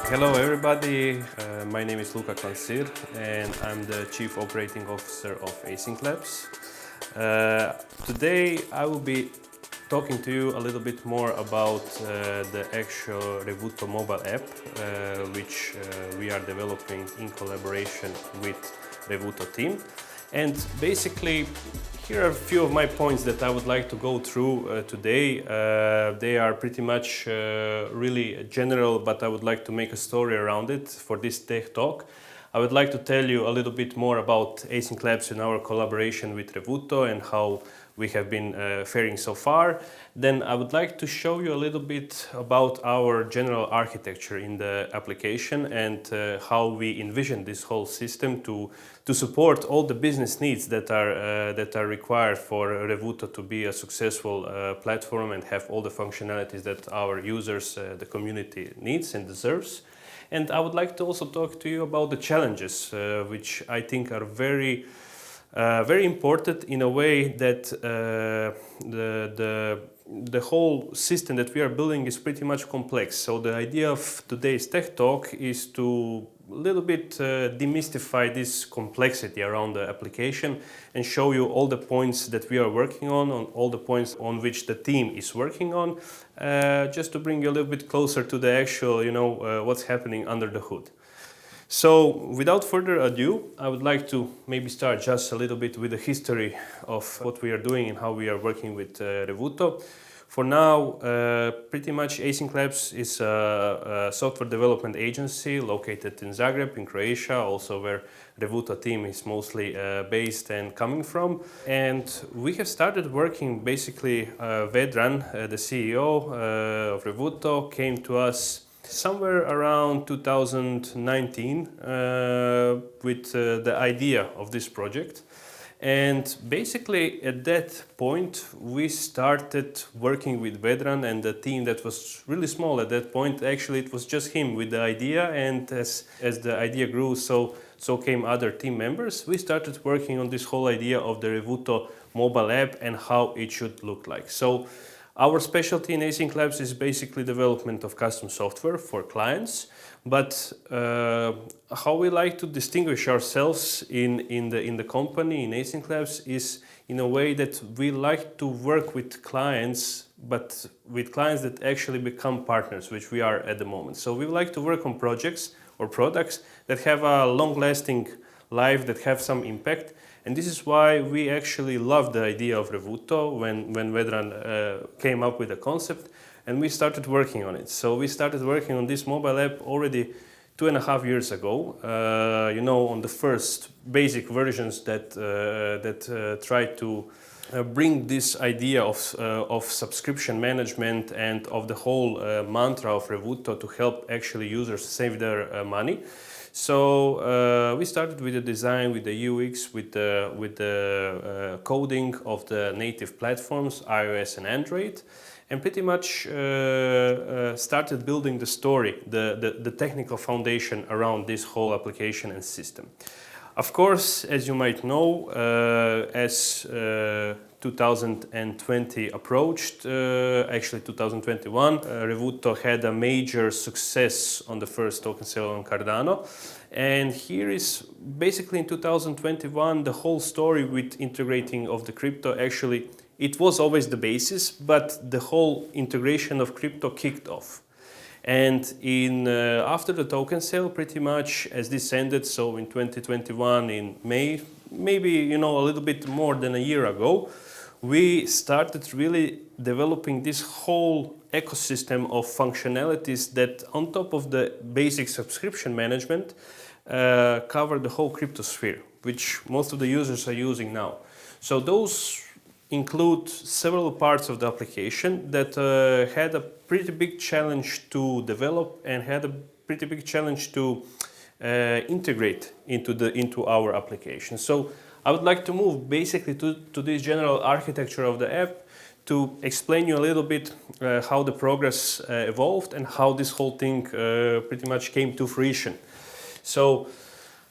Hello everybody, my name is Luka Klansir and I'm the Chief Operating Officer of Async Labs. Today I will be talking to you a little bit more about the actual Revuto mobile app, which we are developing in collaboration with Revuto team. And basically, here are a few of my points that I would like to go through today. They are pretty much really general, but I would like to make a story around it for this tech talk. I would like to tell you a little bit more about Async Labs and our collaboration with Revuto and how we have been faring so far. Then I would like to show you a little bit about our general architecture in the application and how we envision this whole system to support all the business needs that are required for Revuto to be a successful platform and have all the functionalities that our users, the community needs and deserves. And I would like to also talk to you about the challenges, which I think are very important in a way that the whole system that we are building is pretty much complex. So the idea of today's tech talk is to a little bit demystify this complexity around the application and show you all the points that we are working on all the points on which the team is working on, just to bring you a little bit closer to the actual, what's happening under the hood. So, without further ado, I would like to maybe start just a little bit with the history of what we are doing and how we are working with Revuto. For now, pretty much Async Labs is a software development agency located in Zagreb, in Croatia, also where Revuto team is mostly based and coming from. And we have started working basically, Vedran, the CEO of Revuto, came to us somewhere around 2019 with the idea of this project. And basically at that point we started working with Vedran and the team that was really small at that point. Actually it was just him with the idea, and as the idea grew, so came other team members. We started working on this whole idea of the Revuto mobile app and how it should look like. So our specialty in Async Labs is basically development of custom software for clients, but how we like to distinguish ourselves in the company, in Async Labs, is in a way that we like to work with clients, but with clients that actually become partners, which we are at the moment. So we like to work on projects or products that have a long-lasting life, that have some impact. And this is why we actually love the idea of Revuto when Vedran came up with the concept, and we started working on it. So we started working on this mobile app already 2.5 years ago, on the first basic versions that tried to bring this idea of subscription management and of the whole mantra of Revuto to help actually users save their money. So we started with the design, with the UX, with the coding of the native platforms, iOS and Android, and pretty much started building the story, the technical foundation around this whole application and system. Of course, as you might know, as 2020 approached, actually 2021, Revuto had a major success on the first token sale on Cardano. And here is basically in 2021 the whole story with integrating of the crypto. Actually, it was always the basis, but the whole integration of crypto kicked off. And after the token sale, pretty much as this ended, so in 2021 in May, maybe a little bit more than a year ago, we started really developing this whole ecosystem of functionalities that, on top of the basic subscription management, cover the whole crypto sphere, which most of the users are using now. So those include several parts of the application that had a pretty big challenge to develop and had a pretty big challenge to integrate into our application. So I would like to move basically to this general architecture of the app to explain you a little bit how the progress evolved and how this whole thing pretty much came to fruition. So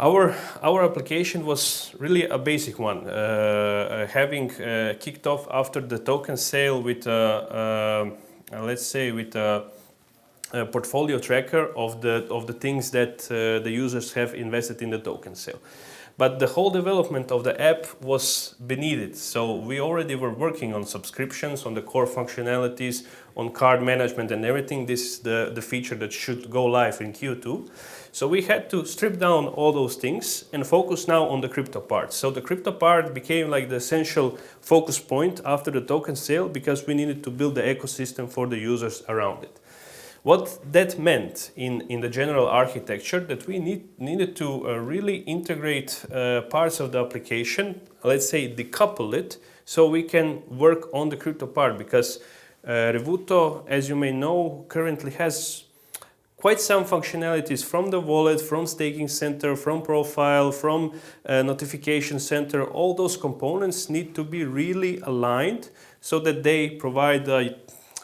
our application was really a basic one, having kicked off after the token sale with let's say with portfolio tracker of the things that the users have invested in the token sale. But the whole development of the app was beneath it. So we already were working on subscriptions, on the core functionalities, on card management and everything. This is the feature that should go live in Q2. So we had to strip down all those things and focus now on the crypto part. So the crypto part became like the essential focus point after the token sale because we needed to build the ecosystem for the users around it. What that meant in the general architecture, that we needed to really integrate parts of the application, let's say decouple it, so we can work on the crypto part, because Revuto, as you may know, currently has quite some functionalities from the wallet, from staking center, from profile, from notification center. All those components need to be really aligned so that they provide a,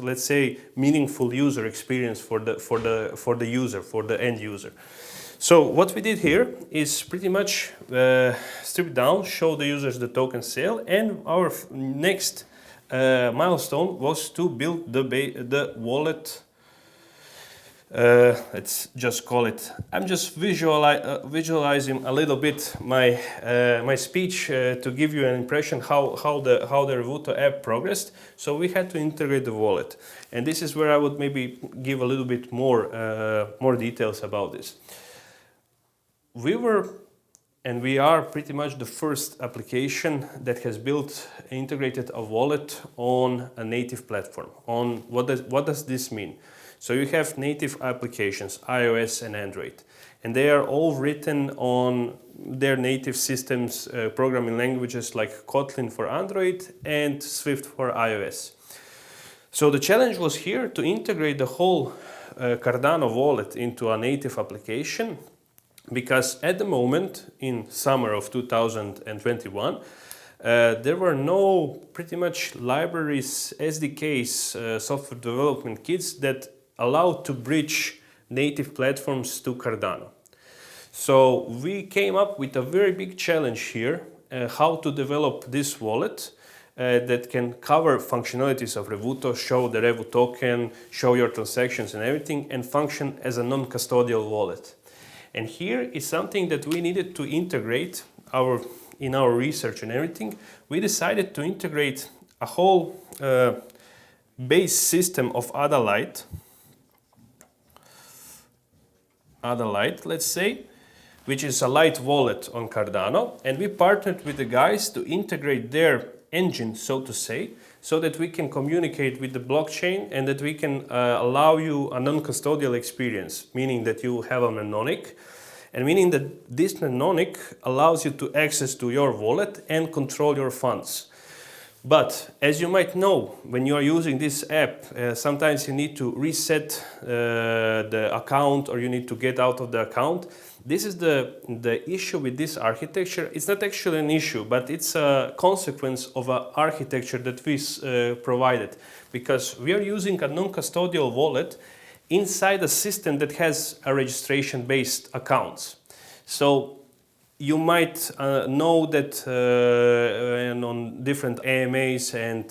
let's say, meaningful user experience for the user, for the end user. So what we did here is pretty much strip down, show the users the token sale, and our next milestone was to build the wallet. Let's just call it. I'm just visualizing a little bit my speech to give you an impression how the Revuto app progressed. So we had to integrate the wallet, and this is where I would maybe give a little bit more details about this. We were, and we are pretty much the first application that has integrated a wallet on a native platform. On what does this mean? So you have native applications, iOS and Android, and they are all written on their native systems, programming languages like Kotlin for Android and Swift for iOS. So the challenge was here to integrate the whole Cardano wallet into a native application, because at the moment, in summer of 2021, there were no pretty much libraries, SDKs, software development kits that allowed to bridge native platforms to Cardano. So we came up with a very big challenge here, how to develop this wallet that can cover functionalities of Revuto, show the Revu token, show your transactions and everything, and function as a non-custodial wallet. And here is something that we needed to integrate in our research and everything. We decided to integrate a whole base system of Adalite, let's say, which is a light wallet on Cardano, and we partnered with the guys to integrate their engine, so to say, so that we can communicate with the blockchain and that we can allow you a non-custodial experience, meaning that you have a mnemonic, and meaning that this mnemonic allows you to access to your wallet and control your funds. But as you might know, when you are using this app, sometimes you need to reset the account, or you need to get out of the account. This is the issue with this architecture. It's not actually an issue, but it's a consequence of an architecture that we provided, because we are using a non-custodial wallet inside a system that has a registration-based accounts. So you might know that and on different AMAs and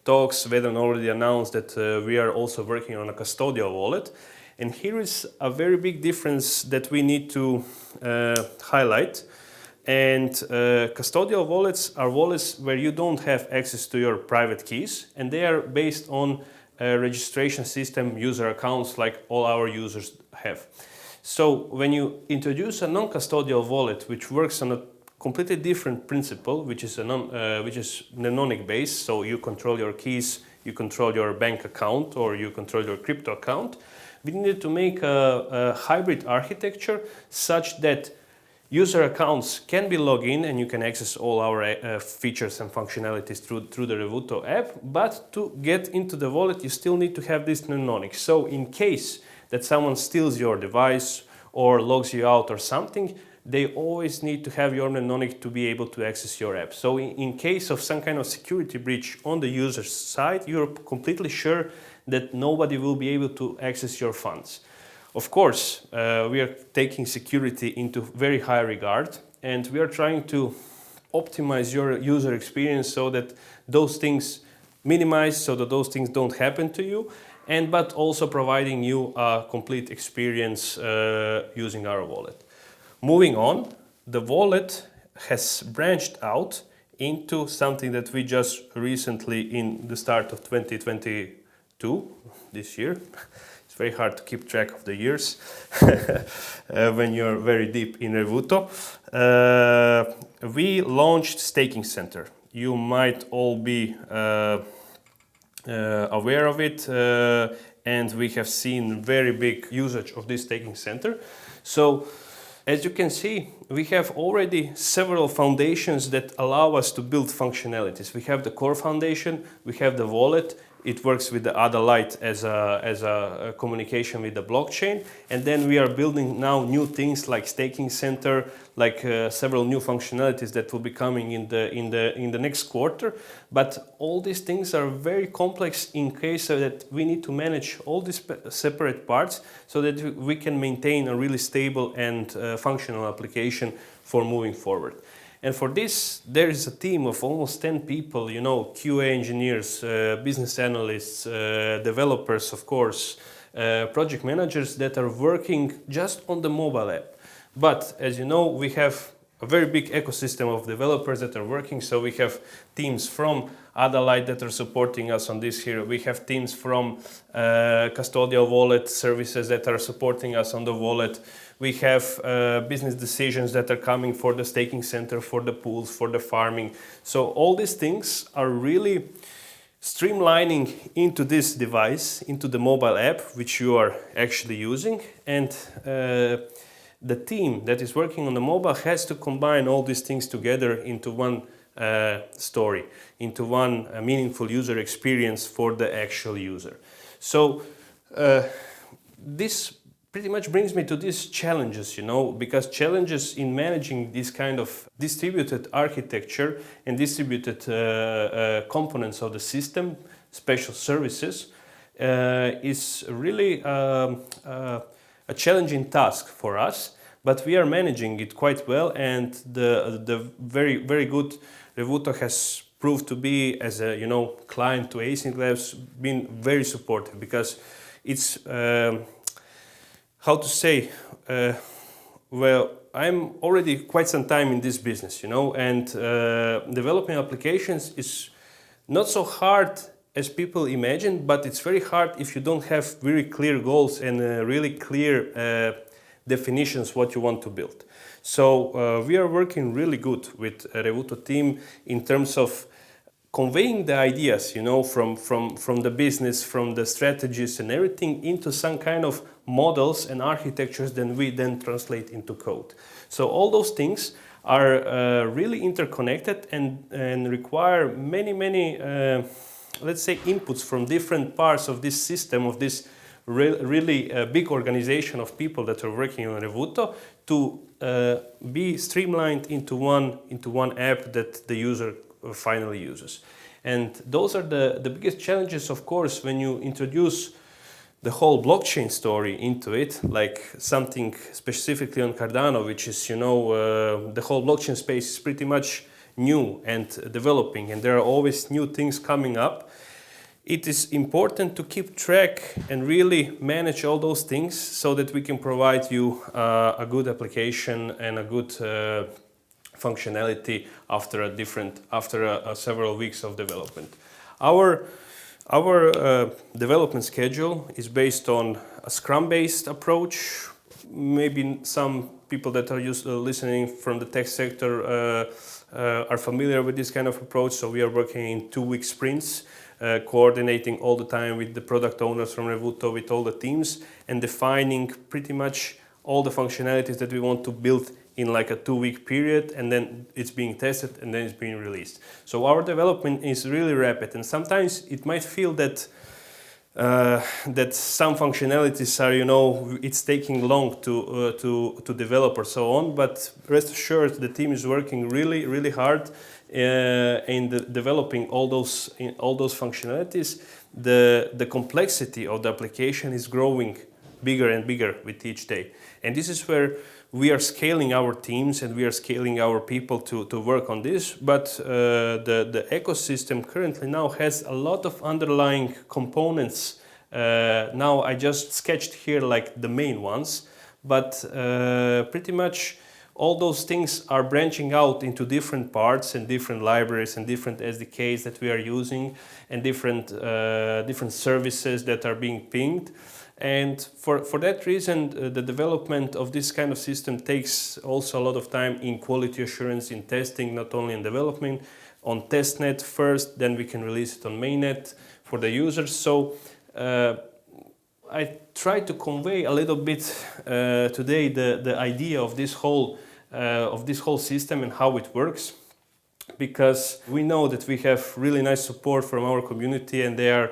talks, Vedran already announced that we are also working on a custodial wallet. And here is a very big difference that we need to highlight. And custodial wallets are wallets where you don't have access to your private keys, and they are based on a registration system user accounts like all our users have. So when you introduce a non-custodial wallet which works on a completely different principle, which is mnemonic based, so you control your keys, you control your bank account, or you control your crypto account, we needed to make a hybrid architecture such that user accounts can be logged in and you can access all our features and functionalities through the Revuto app, but to get into the wallet you still need to have this mnemonic. So in case that someone steals your device or logs you out or something, they always need to have your mnemonic to be able to access your app. So in case of some kind of security breach on the user's side, you're completely sure that nobody will be able to access your funds. Of course, we are taking security into very high regard, and we are trying to optimize your user experience so that those things minimize, so that those things don't happen to you. and but also providing you a complete experience using our wallet. Moving on, the wallet has branched out into something that we just recently, in the start of 2022, this year. It's very hard to keep track of the years when you're very deep in Revuto. We launched Staking Center. You might all be aware of it, and we have seen very big usage of this Staking Center. So, as you can see, we have already several foundations that allow us to build functionalities. We have the core foundation, we have the wallet. It works with the ADA Lite as a communication with the blockchain, and then we are building now new things like Staking Center, like several new functionalities that will be coming in the next quarter. But all these things are very complex in case that we need to manage all these separate parts so that we can maintain a really stable and functional application for moving forward. And for this, there is a team of almost 10 people, you know, QA engineers, business analysts, developers, of course, project managers that are working just on the mobile app. But as you know, we have a very big ecosystem of developers that are working. So we have teams from ADA Lite that are supporting us on this here. We have teams from custodial wallet services that are supporting us on the wallet. We have business decisions that are coming for the Staking Center, for the pools, for the farming. So all these things are really streamlining into this device, into the mobile app, which you are actually using. And the team that is working on the mobile has to combine all these things together into one story, into one meaningful user experience for the actual user. So this pretty much brings me to these challenges, you know, because challenges in managing this kind of distributed architecture and distributed components of the system, special services, is really a challenging task for us, but we are managing it quite well, and the very good Revuto has proved to be, as a, you know, client to Async Labs, been very supportive, because it's how to say, well, I'm already quite some time in this business, you know, and developing applications is not so hard as people imagine, but it's very hard if you don't have very clear goals and really clear definitions what you want to build. So we are working really good with Revuto team in terms of conveying the ideas, you know, from the business, from the strategies and everything into some kind of models and architectures that we then translate into code. So all those things are really interconnected and require many let's say inputs from different parts of this system, of this really big organization of people that are working on Revuto, to be streamlined into one app that the user finally uses. And those are the biggest challenges, of course, when you introduce the whole blockchain story into it, like something specifically on Cardano, which is, you know, the whole blockchain space is pretty much new and developing, and there are always new things coming up. It is important to keep track and really manage all those things so that we can provide you a good application and a good functionality after several weeks of development. Our development schedule is based on a Scrum-based approach. Maybe some people that are listening from the tech sector are familiar with this kind of approach. So we are working in 2-week sprints, coordinating all the time with the product owners from Revuto, with all the teams, and defining pretty much all the functionalities that we want to build in like a 2-week period, and then it's being tested and then it's being released. So our development is really rapid, and sometimes it might feel that that some functionalities are, you know, it's taking long to develop or so on, but rest assured the team is working really hard in developing all those functionalities. The complexity of the application is growing bigger and bigger with each day, and this is where we are scaling our teams and we are scaling our people to work on this. But the ecosystem currently now has a lot of underlying components Now I just sketched here like the main ones, but pretty much all those things are branching out into different parts and different libraries and different SDKs that we are using and different services that are being pinged. And for that reason, the development of this kind of system takes also a lot of time in quality assurance, in testing, not only in development, on testnet first, then we can release it on mainnet for the users. So I try to convey a little bit today the idea of this whole system and how it works, because we know that we have really nice support from our community and they are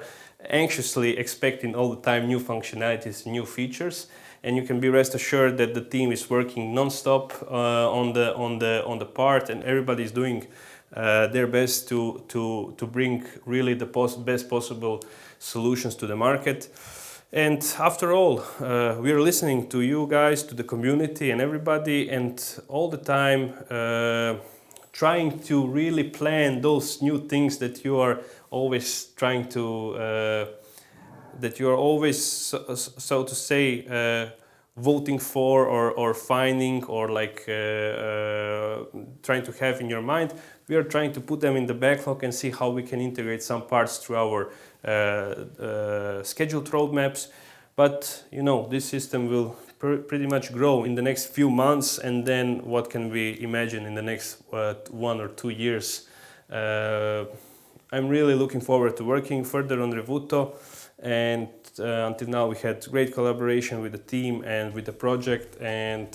anxiously expecting all the time new functionalities, new features, and you can be rest assured that the team is working non-stop on the part, and everybody is doing their best to bring really the best possible solutions to the market. And after all, we are listening to you guys, to the community and everybody, and all the time trying to really plan those new things that you are always trying to, that you are always, so to say, voting for or finding or like trying to have in your mind. We are trying to put them in the backlog and see how we can integrate some parts through our scheduled roadmaps. But you know, this system will pretty much grow in the next few months, and then what can we imagine in the next 1 or 2 years. I'm really looking forward to working further on Revuto, and until now we had great collaboration with the team and with the project. And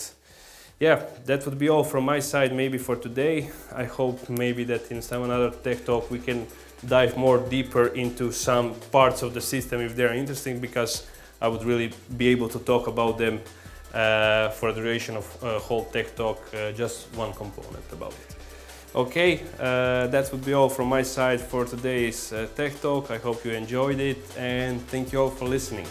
yeah, that would be all from my side maybe for today. I hope maybe that in some another tech talk we can dive more deeper into some parts of the system if they're interesting, because I would really be able to talk about them for the duration of whole tech talk, just one component about it. Okay, that would be all from my side for today's tech talk. I hope you enjoyed it, and thank you all for listening.